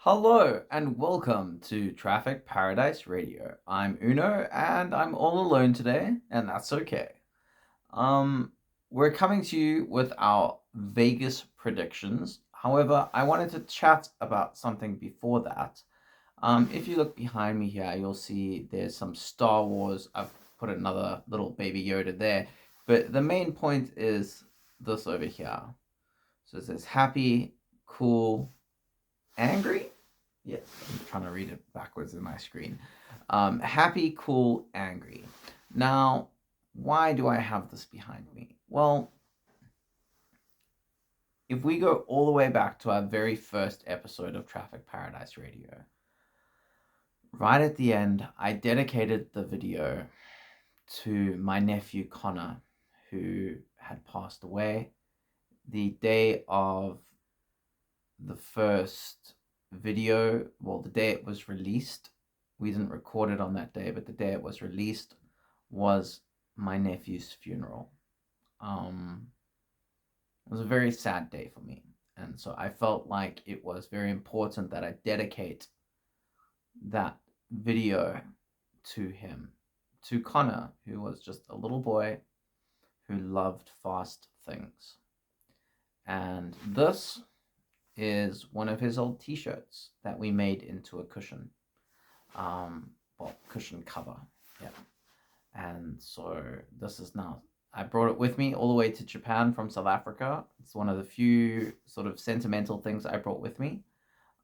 Hello and welcome to Traffic Paradise Radio. I'm Uno and I'm all alone today, and that's okay. Um, we're coming to you with our Vegas predictions. However, I wanted to chat about something before that. If you look behind me here, you'll see there's some Star Wars. I've put another little baby Yoda there, but the main point is this over here. So it says happy, cool, angry. Yes, I'm trying to read it backwards in my screen. Happy, cool, angry. Now, why do I have this behind me? Well, if we go all the way back to our very first episode of Traffic Paradise Radio, right at the end, I dedicated the video to my nephew Connor, who had passed away the day of the first video. Well, the day it was released. We didn't record it on that day, but the day it was released was my nephew's funeral. It was a very sad day for me. And so I felt like it was very important that I dedicate that video to him, to Connor, who was just a little boy who loved fast things. And this is one of his old t-shirts that we made into a cushion. Cushion cover. Yeah. And so this is now, I brought it with me all the way to Japan from South Africa. It's one of the few sort of sentimental things I brought with me.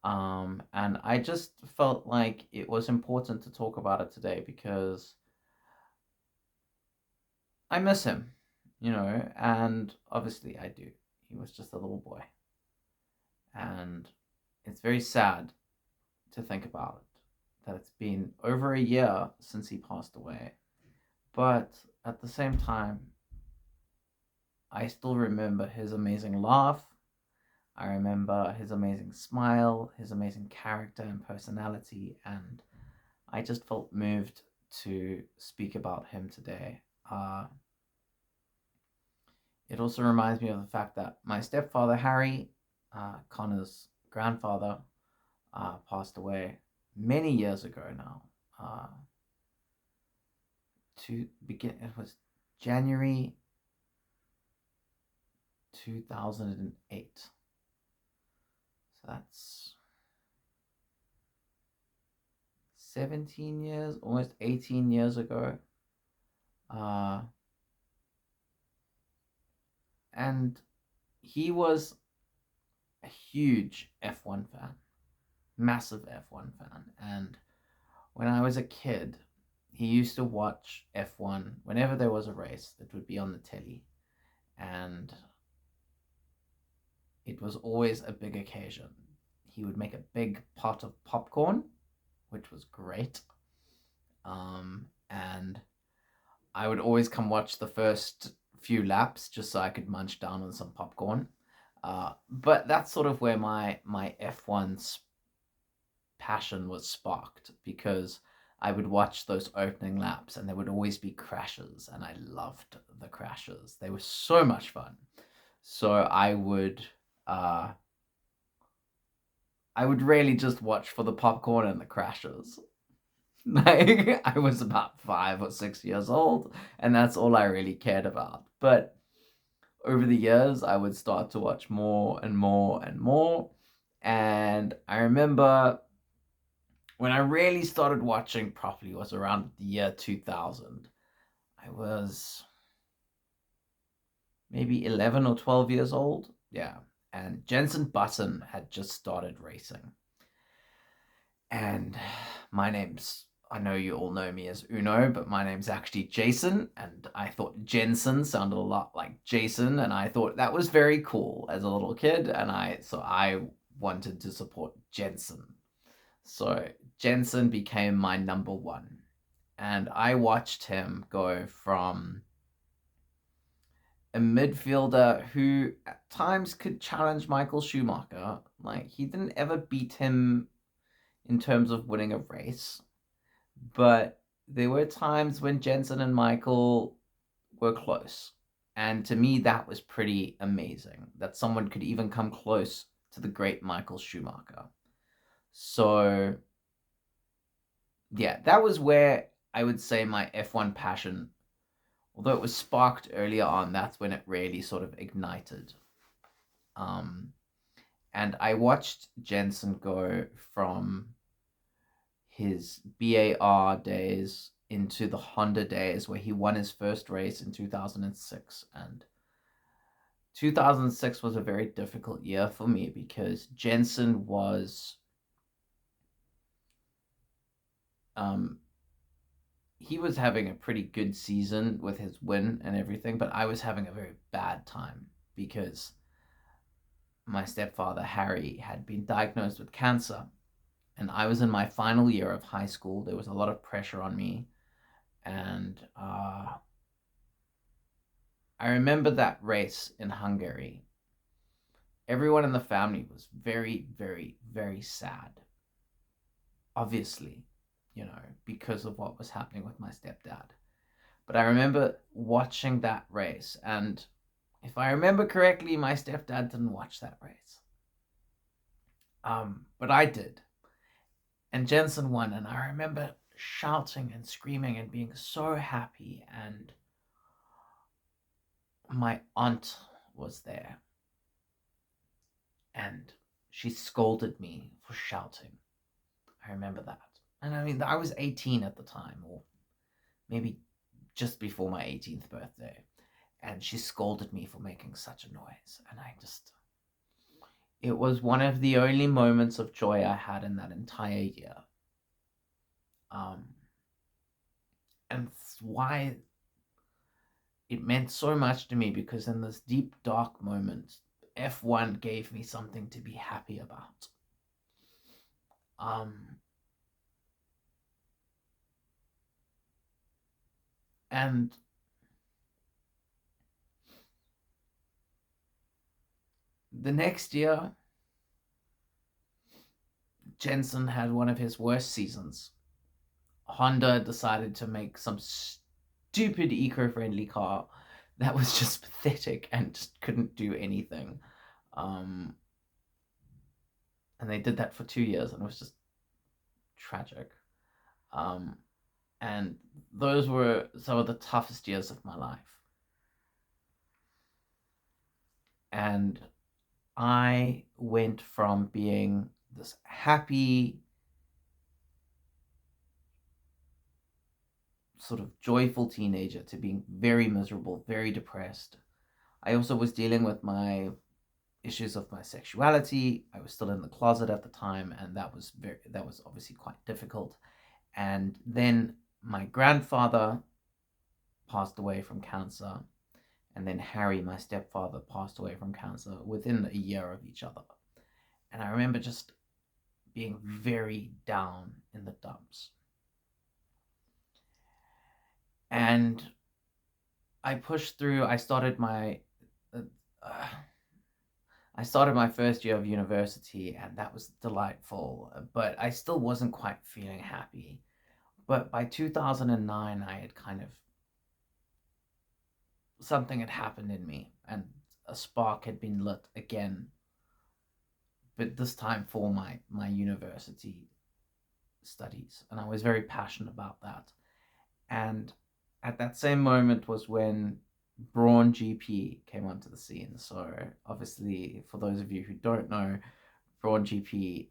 And I just felt like it was important to talk about it today because I miss him, and obviously I do. He was just a little boy. And it's very sad to think about it, that it's been over a year since he passed away. But at the same time, I still remember his amazing laugh. I remember his amazing smile, his amazing character and personality, and I just felt moved to speak about him today. It also reminds me of the fact that my stepfather, Harry, Connor's grandfather, passed away many years ago now. It was January 2008. So that's 17 years, almost 18 years ago. And he was a huge F1 fan, massive F1 fan. And when I was a kid, he used to watch F1 whenever there was a race that would be on the telly. And it was always a big occasion. He would make a big pot of popcorn, which was great. And I would always come watch the first few laps just so I could munch down on some popcorn. But that's sort of where my F1's passion was sparked, because I would watch those opening laps and there would always be crashes, and I loved the crashes. They were so much fun. So I would really just watch for the popcorn and the crashes. Like, I was about 5 or 6 years old, and that's all I really cared about. But over the years, I would start to watch more and more and more. And I remember when I really started watching properly was around the year 2000. I was maybe 11 or 12 years old. Yeah. And Jenson Button had just started racing. And I know you all know me as Uno, but my name's actually Jason. And I thought Jensen sounded a lot like Jason. And I thought that was very cool as a little kid. And I wanted to support Jensen. So Jensen became my number one. And I watched him go from a midfielder who at times could challenge Michael Schumacher. Like, he didn't ever beat him in terms of winning a race, but there were times when Jensen and Michael were close. And to me, that was pretty amazing that someone could even come close to the great Michael Schumacher. So, yeah, that was where I would say my F1 passion, although it was sparked earlier on, that's when it really sort of ignited. And I watched Jenson go from his BAR days into the Honda days, where he won his first race in 2006. And 2006 was a very difficult year for me because Jenson was he was having a pretty good season with his win and everything, but I was having a very bad time because my stepfather Harry had been diagnosed with cancer, and I was in my final year of high school. There was a lot of pressure on me, and I remember that race in Hungary. Everyone in the family was very, very, very sad. Obviously, because of what was happening with my stepdad. But I remember watching that race, and if I remember correctly, my stepdad didn't watch that race. But I did. And Jenson won, and I remember shouting and screaming and being so happy, and my aunt was there, and she scolded me for shouting. I remember that. And I mean, I was 18 at the time, or maybe just before my 18th birthday. And she scolded me for making such a noise. And it was one of the only moments of joy I had in that entire year. And it's why it meant so much to me, because in this deep, dark moment, F1 gave me something to be happy about. And the next year, Jenson had one of his worst seasons. Honda decided to make some stupid eco-friendly car that was just pathetic and just couldn't do anything. And they did that for 2 years, and it was just tragic. And those were some of the toughest years of my life. And I went from being this happy, sort of joyful teenager to being very miserable, very depressed. I also was dealing with my issues of my sexuality. I was still in the closet at the time, and that was obviously quite difficult. And then my grandfather passed away from cancer, and then Harry, my stepfather, passed away from cancer within a year of each other. And I remember just being very down in the dumps. And I pushed through. I started my first year of university, and that was delightful, but I still wasn't quite feeling happy. But by 2009, I had something had happened in me, and a spark had been lit again, but this time for my university studies, and I was very passionate about that. And at that same moment was when Brawn GP came onto the scene. So obviously, for those of you who don't know, Brawn GP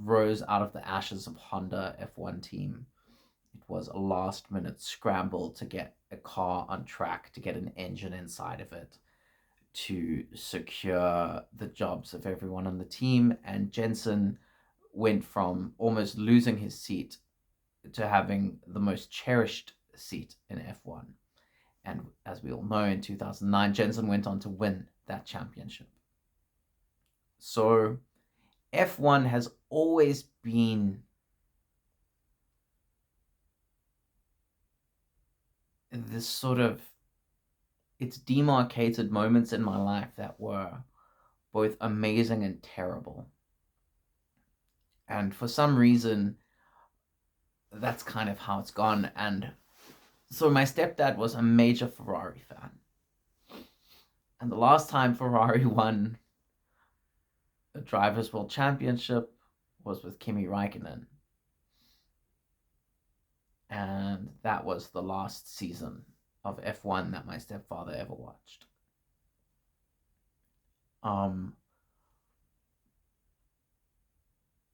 rose out of the ashes of Honda F1 team. It was a last minute scramble to get a car on track, to get an engine inside of it, to secure the jobs of everyone on the team. And Jenson went from almost losing his seat to having the most cherished seat in F1. And as we all know, in 2009, Jenson went on to win that championship. So F1 has always been this sort of, it's demarcated moments in my life that were both amazing and terrible. And for some reason, that's kind of how it's gone. And so my stepdad was a major Ferrari fan. And the last time Ferrari won the Drivers' World Championship was with Kimi Raikkonen. And that was the last season of F1 that my stepfather ever watched.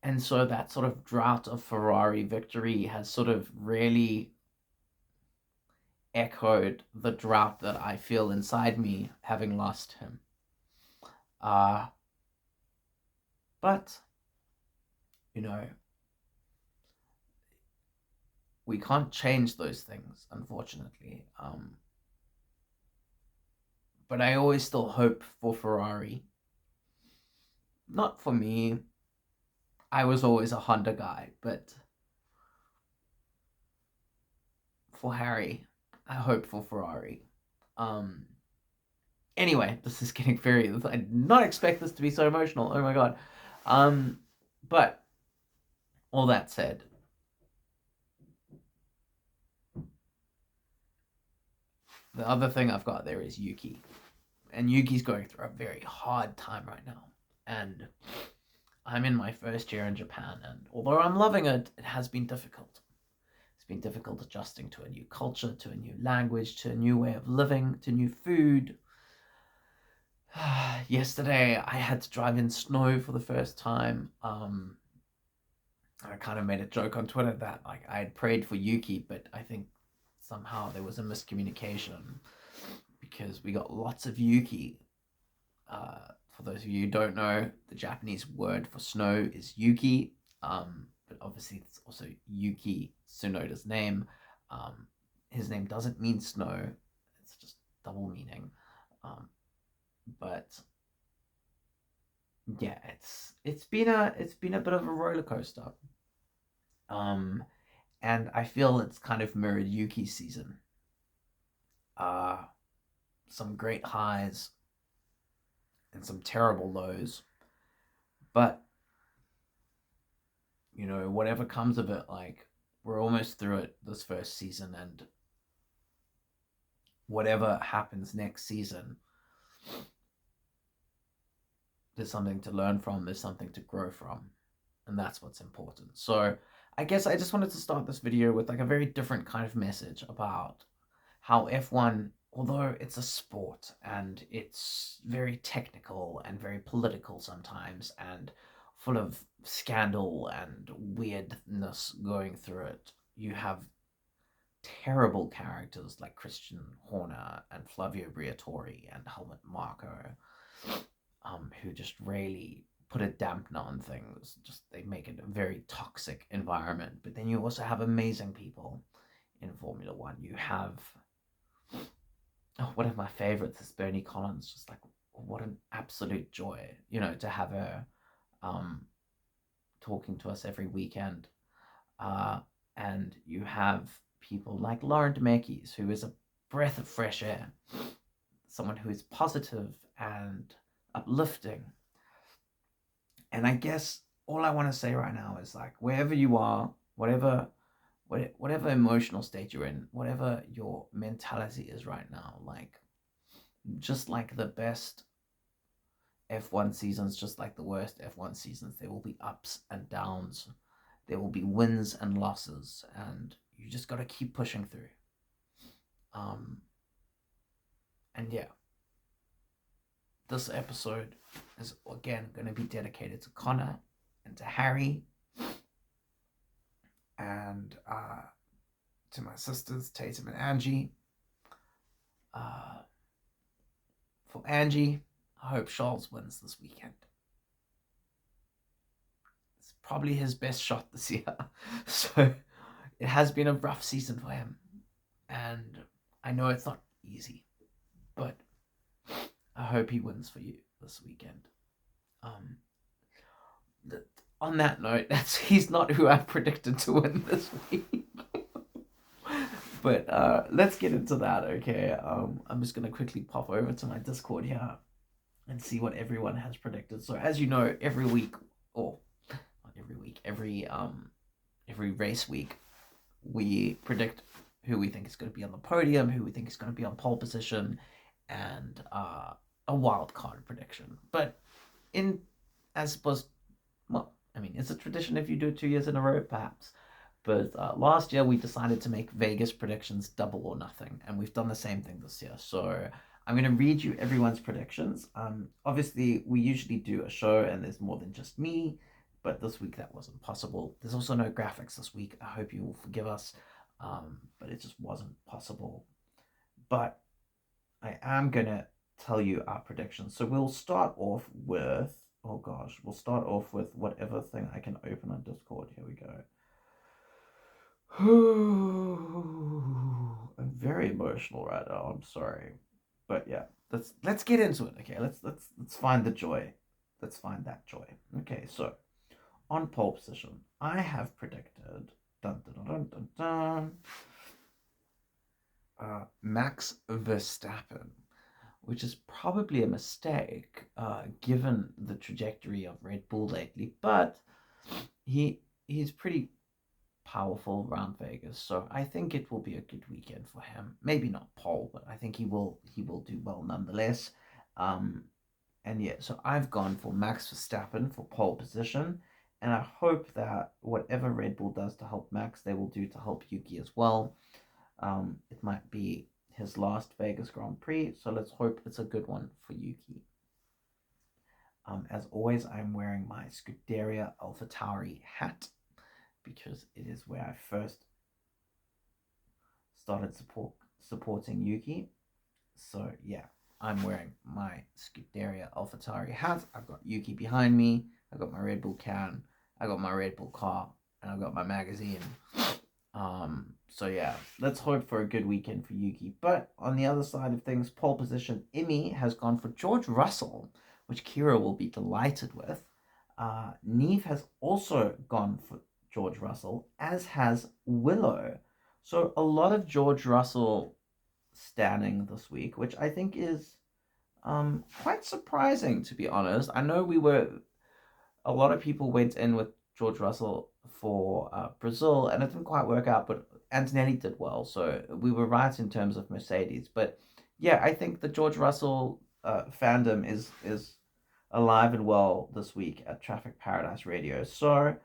And so that sort of drought of Ferrari victory has sort of really echoed the drought that I feel inside me having lost him. But, you know, we can't change those things, unfortunately. But I always still hope for Ferrari. Not for me. I was always a Honda guy, but for Harry, I hope for Ferrari. Anyway, this is getting very... I did not expect this to be so emotional. Oh my god. But all that said, the other thing I've got there is Yuki. And Yuki's going through a very hard time right now. And I'm in my first year in Japan, and although I'm loving it, it has been difficult. It's been difficult adjusting to a new culture, to a new language, to a new way of living, to new food. Yesterday, I had to drive in snow for the first time. I kind of made a joke on Twitter that like I had prayed for Yuki, but I think somehow there was a miscommunication because we got lots of Yuki. For those of you who don't know, the Japanese word for snow is Yuki, but obviously it's also Yuki Tsunoda's name. His name doesn't mean snow; it's just double meaning. But yeah, it's been a bit of a roller coaster. And I feel it's kind of mirrored Yuki's season. Some great highs and some terrible lows. But, you know, whatever comes of it, like, we're almost through it this first season, and whatever happens next season, there's something to learn from, there's something to grow from, and that's what's important. So I guess I just wanted to start this video with like a very different kind of message about how F1, although it's a sport and it's very technical and very political sometimes and full of scandal and weirdness going through it, you have terrible characters like Christian Horner and Flavio Briatore and Helmut Marko, who just really put a dampener on things. Just they make it a very toxic environment. But then you also have amazing people in Formula One. You have one of my favorites is Bernie Collins. Just like what an absolute joy, you know, to have her talking to us every weekend. And you have people like Lauren Demekis, who is a breath of fresh air, someone who is positive and uplifting. And I guess all I want to say right now is like, wherever you are, whatever emotional state you're in, whatever your mentality is right now, like, just like the best F1 seasons, just like the worst F1 seasons, there will be ups and downs, there will be wins and losses, and you just got to keep pushing through. And yeah, this episode is again going to be dedicated to Connor and to Harry and to my sisters Tatum and Angie. For Angie, I hope Charles wins this weekend. It's probably his best shot this year. So it has been a rough season for him, and I know it's not easy, but I hope he wins for you this weekend. On that note, he's not who I predicted to win this week. But let's get into that, okay? I'm just gonna quickly pop over to my Discord here and see what everyone has predicted. So as you know, every week, or not every week, every race week, we predict who we think is going to be on the podium, who we think is going to be on pole position, and a wild card prediction. But in as was, well, I mean, it's a tradition if you do it 2 years in a row, perhaps. But last year we decided to make Vegas predictions double or nothing, and we've done the same thing this year. So I'm going to read you everyone's predictions. Obviously, we usually do a show and there's more than just me, but this week that wasn't possible. There's also no graphics this week. I hope you will forgive us, but it just wasn't possible. But I am going to tell you our predictions. So we'll start off with, oh gosh, we'll start off with whatever thing I can open on Discord. Here we go. I'm very emotional right now. I'm sorry, but yeah, let's get into it. Okay, let's find the joy. Let's find that joy. Okay, so on pole position, I have predicted dun, dun, dun, dun, dun, Max Verstappen, which is probably a mistake given the trajectory of Red Bull lately, but he's pretty powerful around Vegas, so I think it will be a good weekend for him. Maybe not pole, but I think he will do well nonetheless. Um, and yeah, so I've gone for Max Verstappen for pole position, and I hope that whatever Red Bull does to help Max, they will do to help Yuki as well. It might be his last Vegas Grand Prix, so let's hope it's a good one for Yuki. As always, I'm wearing my Scuderia AlphaTauri hat because it is where I first started supporting Yuki. So yeah, I'm wearing my Scuderia AlphaTauri hat. I've got Yuki behind me. I've got my Red Bull can. I got my Red Bull car, and I've got my magazine. So yeah, let's hope for a good weekend for Yuki. But on the other side of things, pole position, Imi has gone for George Russell, which Kira will be delighted with. Neve has also gone for George Russell, as has Willow. So a lot of George Russell standing this week, which I think is quite surprising, to be honest. I know a lot of people went in with George Russell for Brazil, and it didn't quite work out, but Antonelli did well, so we were right in terms of Mercedes. But yeah, I think the George Russell fandom is alive and well this week at Traffic Paradise Radio. So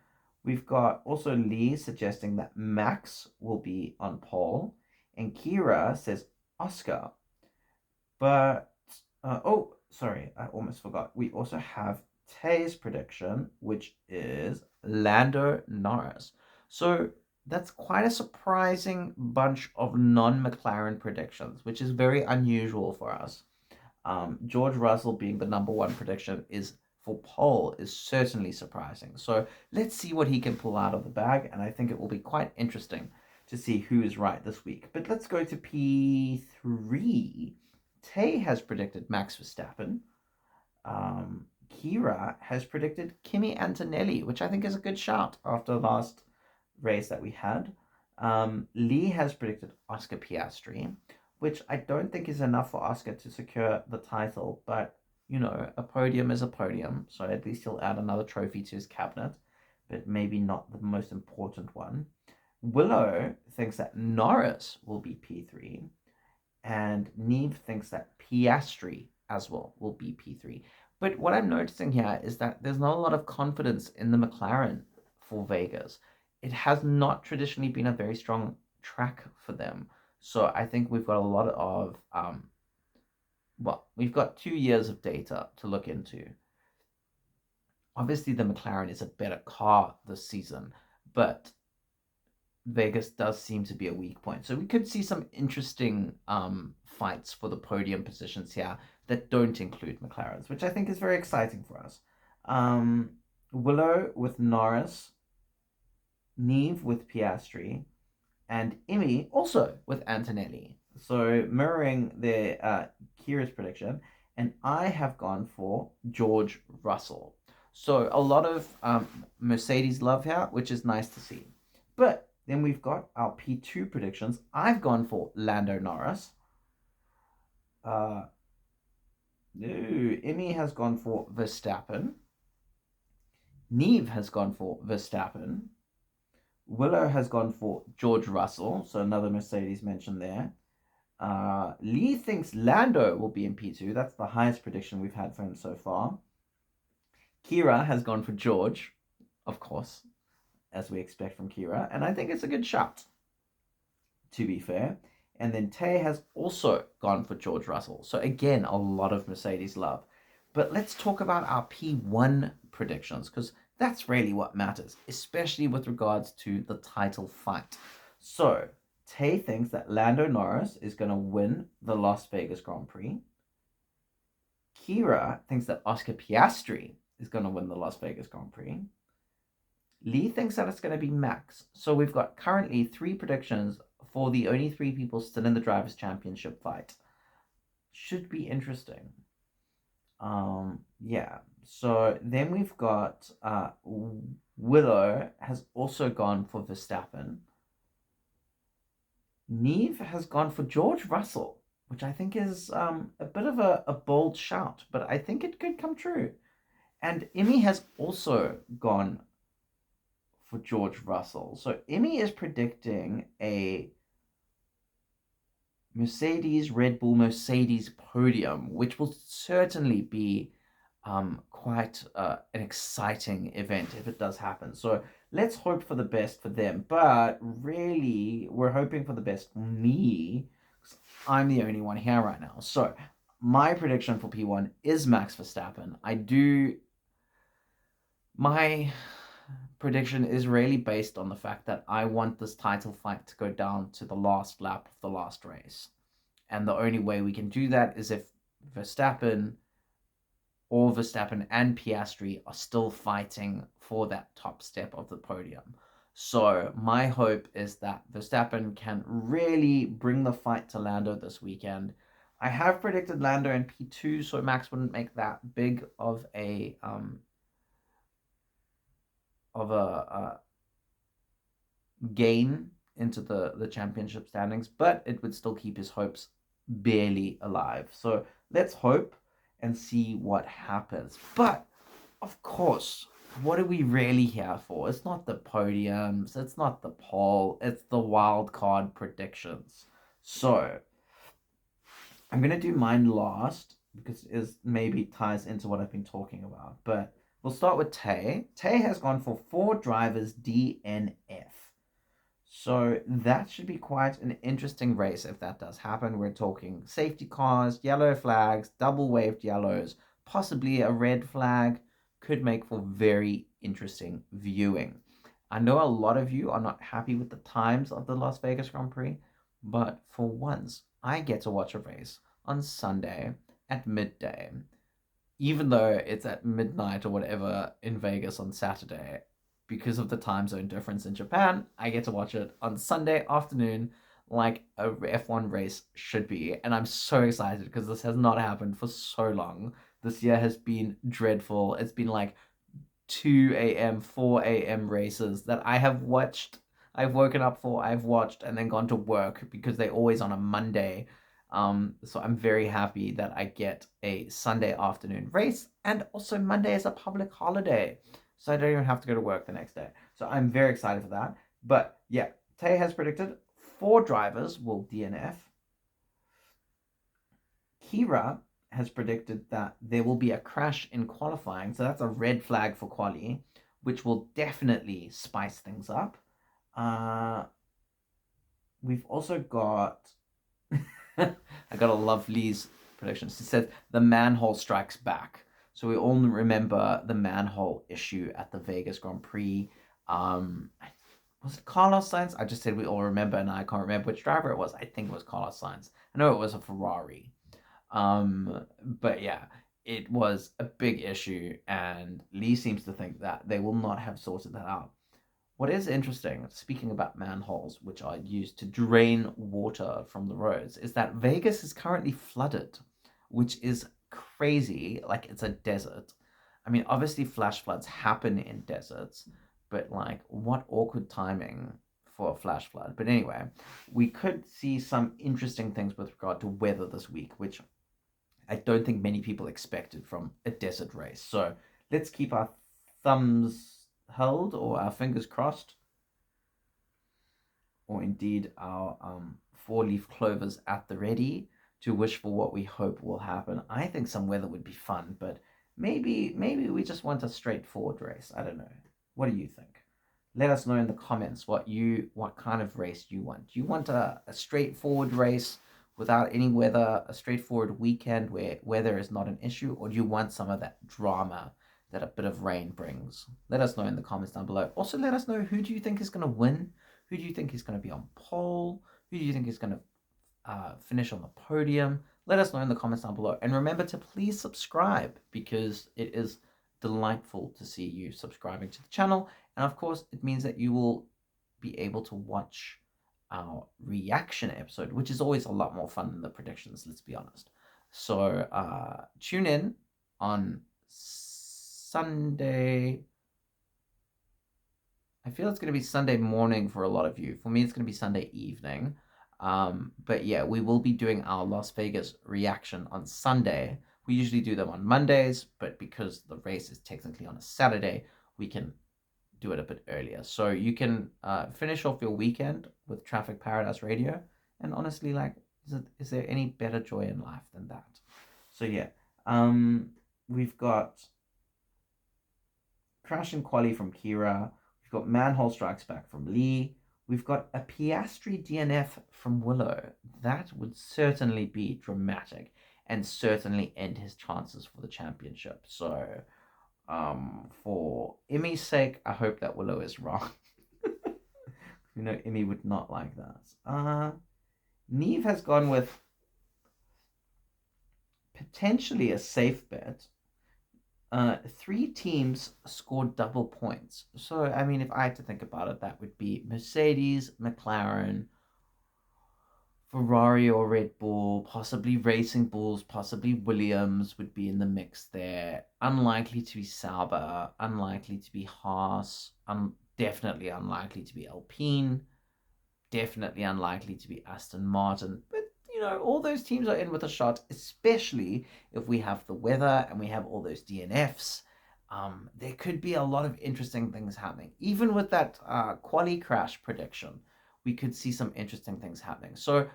we've got also Lee suggesting that Max will be on pole, and Kira says Oscar. But oh, sorry, I almost forgot. We also have Tay's prediction, which is Lando Norris. So that's quite a surprising bunch of non-McLaren predictions, which is very unusual for us. George Russell being the number one prediction is for pole is certainly surprising. So let's see what he can pull out of the bag, and I think it will be quite interesting to see who is right this week. But let's go to P3. Tay has predicted Max Verstappen. Kira has predicted Kimi Antonelli, which I think is a good shout after the last race that we had. Lee has predicted Oscar Piastri, which I don't think is enough for Oscar to secure the title, but you know, a podium is a podium, so at least he'll add another trophy to his cabinet, but maybe not the most important one. Willow thinks that Norris will be P3, and Neve thinks that Piastri as well will be P3. But what I'm noticing here is that there's not a lot of confidence in the McLaren for Vegas. It has not traditionally been a very strong track for them. So I think we've got a lot of, we've got 2 years of data to look into. Obviously, the McLaren is a better car this season, but Vegas does seem to be a weak point. So we could see some interesting fights for the podium positions here that don't include McLarens, which I think is very exciting for us. Willow with Norris, Neve with Piastri, and Imi also with Antonelli. So mirroring their Kira's prediction, and I have gone for George Russell. So a lot of Mercedes love here, which is nice to see. But then we've got our P2 predictions. I've gone for Lando Norris. No, Emmy has gone for Verstappen. Neve has gone for Verstappen. Willow has gone for George Russell, so another Mercedes mentioned there. Lee thinks Lando will be in P2. That's the highest prediction we've had for him so far. Kira has gone for George, of course, as we expect from Kira, and I think it's a good shot, to be fair. And then Tay has also gone for George Russell. So again, a lot of Mercedes love. But let's talk about our P1 predictions, because that's really what matters, especially with regards to the title fight. So Tay thinks that Lando Norris is going to win the Las Vegas Grand Prix. Kira thinks that Oscar Piastri is going to win the Las Vegas Grand Prix. Lee thinks that it's going to be Max. So we've got currently 3 predictions for the only 3 people still in the Drivers' Championship fight. Should be interesting. Yeah. So then we've got Willow has also gone for Verstappen. Neve has gone for George Russell, which I think is a bit of a bold shout, but I think it could come true. And Emmy has also gone for George Russell. So Emmy is predicting a Red Bull Mercedes podium, which will certainly be quite an exciting event if it does happen. So let's hope for the best for them. But really, we're hoping for the best for me, because I'm the only one here right now. So my prediction for P1 is Max Verstappen. My prediction is really based on the fact that I want this title fight to go down to the last lap of the last race. And the only way we can do that is if Verstappen and Piastri are still fighting for that top step of the podium. So my hope is that Verstappen can really bring the fight to Lando this weekend. I have predicted Lando in P2, so Max wouldn't make that big of a gain into the championship standings, but it would still keep his hopes barely alive. So let's hope and see what happens. But of course, what are we really here for? It's not the podiums, it's not the poll, it's the wild card predictions. So I'm gonna do mine last because it maybe ties into what I've been talking about. But we'll start with Tay. Tay has gone for 4 drivers DNF. So that should be quite an interesting race if that does happen. We're talking safety cars, yellow flags, double waved yellows, possibly a red flag. Could make for very interesting viewing. I know a lot of you are not happy with the times of the Las Vegas Grand Prix, but for once, I get to watch a race on Sunday at midday, even though it's at midnight or whatever in Vegas on Saturday. Because of the time zone difference in Japan, I get to watch it on Sunday afternoon like a F1 race should be. And I'm so excited because this has not happened for so long. This year has been dreadful. It's been like 2 a.m., 4 a.m. races that I have watched. I've woken up for, I've watched, and then gone to work because they're always on a Monday. So I'm very happy that I get a Sunday afternoon race, and also Monday is a public holiday, so I don't even have to go to work the next day. So I'm very excited for that. But yeah, Tay has predicted 4 drivers will DNF. Kira has predicted that there will be a crash in qualifying, so that's a red flag for quali, which will definitely spice things up. We've also got I gotta love Lee's predictions. He said the manhole strikes back. So we all remember the manhole issue at the Vegas Grand Prix. Was it Carlos Sainz? I just said we all remember, and I can't remember which driver it was. I think it was Carlos Sainz. I know it was a Ferrari. But yeah, it was a big issue, and Lee seems to think that they will not have sorted that out. What is interesting, speaking about manholes, which are used to drain water from the roads, is that Vegas is currently flooded, which is crazy. Like, it's a desert. I mean, obviously, flash floods happen in deserts, but like, what awkward timing for a flash flood. But anyway, we could see some interesting things with regard to weather this week, which I don't think many people expected from a desert race. So let's keep our thumbs held or our fingers crossed, or indeed our 4-leaf clovers at the ready to wish for what we hope will happen. I think some weather would be fun, but maybe we just want a straightforward race. I don't know. What do you think? Let us know in the comments what kind of race you want. Do you want a straightforward race without any weather, a straightforward weekend where weather is not an issue, or do you want some of that drama that a bit of rain brings? Let us know in the comments down below. Also, let us know, who do you think is going to win? Who do you think is going to be on pole? Who do you think is going to finish on the podium? Let us know in the comments down below. And remember to please subscribe, because it is delightful to see you subscribing to the channel. And of course, it means that you will be able to watch our reaction episode, which is always a lot more fun than the predictions, let's be honest. So tune in on Sunday. I feel it's going to be Sunday morning for a lot of you. For me, it's going to be Sunday evening. But yeah, we will be doing our Las Vegas reaction on Sunday. We usually do them on Mondays, but because the race is technically on a Saturday, we can do it a bit earlier. So you can finish off your weekend with Traffic Paradise Radio. And honestly, like, is there any better joy in life than that? So yeah, we've got Crash and Quali from Kira. We've got Manhole Strikes Back from Lee. We've got a Piastri DNF from Willow. That would certainly be dramatic and certainly end his chances for the championship. So for Emmy's sake, I hope that Willow is wrong. You know, Emmy would not like that. Neve has gone with potentially a safe bet. 3 teams scored double points. So, I mean, if I had to think about it, that would be Mercedes, McLaren, Ferrari or Red Bull, possibly Racing Bulls, possibly Williams would be in the mix there. Unlikely to be Sauber, unlikely to be Haas, definitely unlikely to be Alpine, definitely unlikely to be Aston Martin. But, you know, all those teams are in with a shot, especially if we have the weather and we have all those DNFs. There could be a lot of interesting things happening. Even with that quali crash prediction, we could see some interesting things happening. So,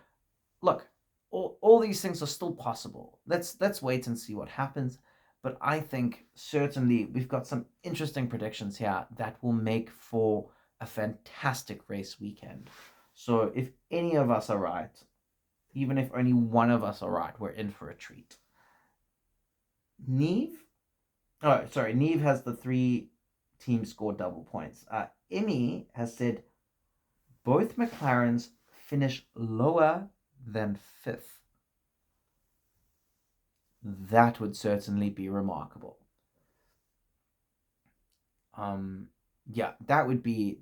look, all these things are still possible. Let's wait and see what happens. But I think certainly we've got some interesting predictions here that will make for a fantastic race weekend. So if any of us are right, even if only one of us are right, we're in for a treat. Neve has the 3 teams scored double points. Emmy has said both McLarens finish lower than 5th. That would certainly be remarkable. Yeah, that would be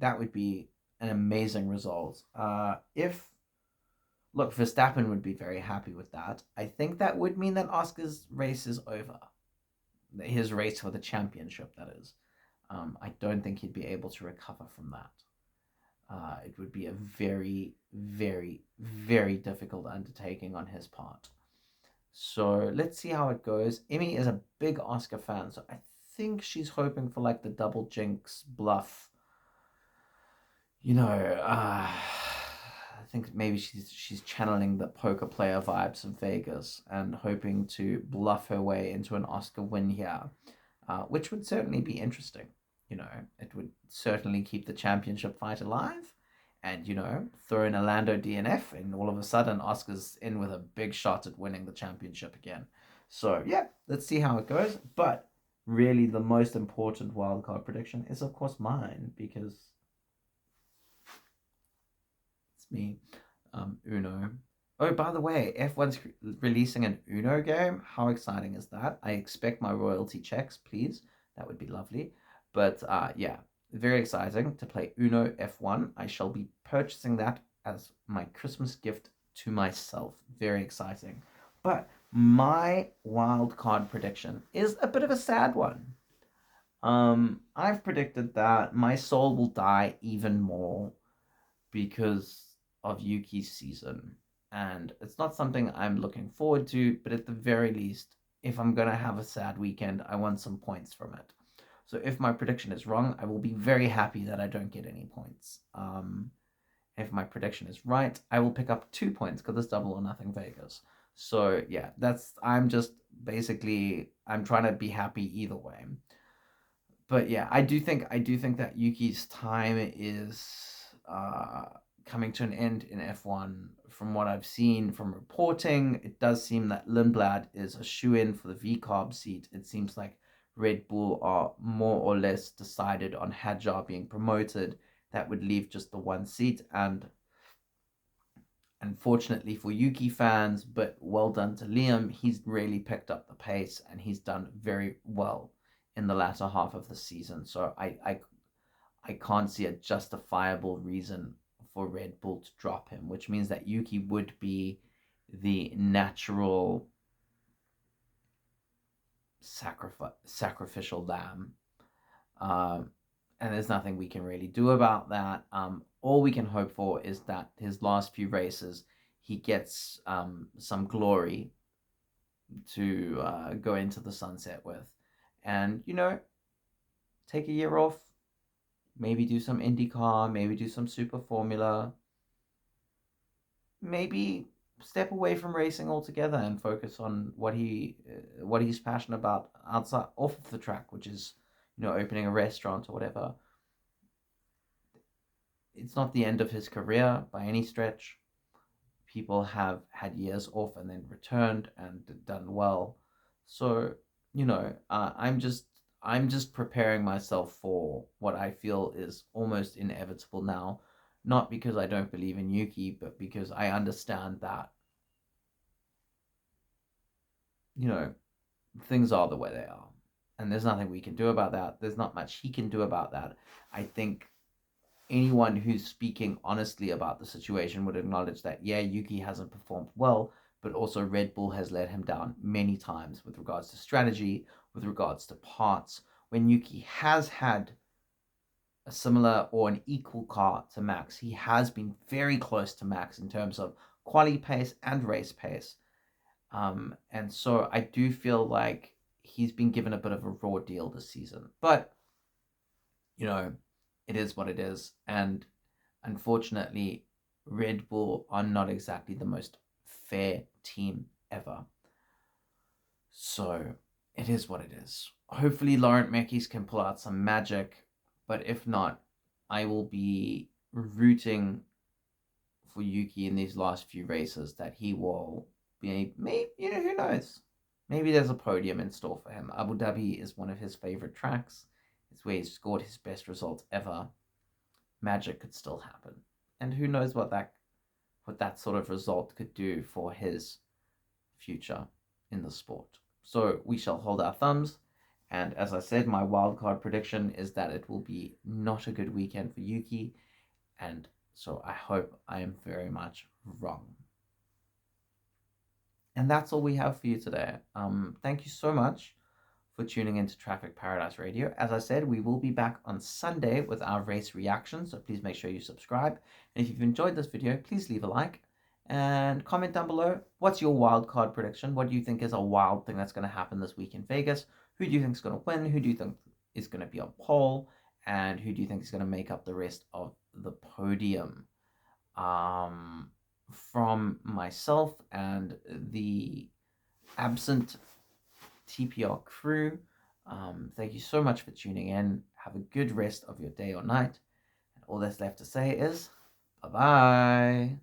an amazing result. Look, Verstappen would be very happy with that. I think that would mean that Oscar's race is over. His race for the championship, that is. I don't think he'd be able to recover from that. It would be a very, very, very difficult undertaking on his part. So let's see how it goes. Emmy is a big Oscar fan, so I think she's hoping for like the double jinx bluff. You know, I think maybe she's channeling the poker player vibes of Vegas and hoping to bluff her way into an Oscar win here, which would certainly be interesting. You know, it would certainly keep the championship fight alive. And, you know, throw in a Lando DNF, and all of a sudden Oscar's in with a big shot at winning the championship again. So, yeah, let's see how it goes. But really the most important wildcard prediction is, of course, mine, because it's me, Uno. Oh, by the way, F1's releasing an Uno game. How exciting is that? I expect my royalty checks, please. That would be lovely. But, yeah. Very exciting to play Uno F1. I shall be purchasing that as my Christmas gift to myself. Very exciting. But my wild card prediction is a bit of a sad one. I've predicted that my soul will die even more because of Yuki's season. And it's not something I'm looking forward to, but at the very least, if I'm going to have a sad weekend, I want some points from it. So if my prediction is wrong, I will be very happy that I don't get any points. If my prediction is right, I will pick up 2 points because it's double or nothing Vegas. So yeah, I'm just basically I'm trying to be happy either way. But yeah, I do think that Yuki's time is coming to an end in F1. From what I've seen from reporting, it does seem that Lindblad is a shoe-in for the VCARB seat. It seems like Red Bull are more or less decided on Hadjar being promoted. That would leave just the one seat, and unfortunately for Yuki fans, but well done to Liam. He's really picked up the pace and he's done very well in the latter half of the season. So I can't see a justifiable reason for Red Bull to drop him, which means that Yuki would be the natural sacrificial lamb. Um, and there's nothing we can really do about that. All we can hope for is that his last few races, he gets some glory to go into the sunset with. And, take a year off, maybe do some IndyCar, maybe do some Super Formula, maybe step away from racing altogether and focus on what he's passionate about outside off of the track, which is opening a restaurant or whatever. It's not the end of his career by any stretch. People have had years off and then returned and done well. So, I'm just preparing myself for what I feel is almost inevitable now, not because I don't believe in Yuki, but because I understand that, you know, things are the way they are. And there's nothing we can do about that. There's not much he can do about that. I think anyone who's speaking honestly about the situation would acknowledge that, yeah, Yuki hasn't performed well, but also Red Bull has let him down many times with regards to strategy, with regards to parts. When Yuki has had a similar or an equal car to Max, he has been very close to Max in terms of quali pace and race pace. And so I do feel like he's been given a bit of a raw deal this season. But, you know, it is what it is. And unfortunately, Red Bull are not exactly the most fair team ever. So it is what it is. Hopefully, Laurent Mekies can pull out some magic, but if not, I will be rooting for Yuki in these last few races that he will be, maybe, who knows? Maybe there's a podium in store for him. Abu Dhabi is one of his favorite tracks. It's where he's scored his best results ever. Magic could still happen. And who knows what that sort of result could do for his future in the sport. So we shall hold our thumbs. And as I said, my wildcard prediction is that it will be not a good weekend for Yuki. And so I hope I am very much wrong. And that's all we have for you today. Thank you so much for tuning into Traffic Paradise Radio. As I said, we will be back on Sunday with our race reaction, so please make sure you subscribe. And if you've enjoyed this video, please leave a like and comment down below. What's your wild card prediction? What do you think is a wild thing that's going to happen this week in Vegas? Who do you think is going to win? Who do you think is going to be on pole? And who do you think is going to make up the rest of the podium? From myself and the absent TPR crew, thank you so much for tuning in. Have a good rest of your day or night. And all that's left to say is bye bye.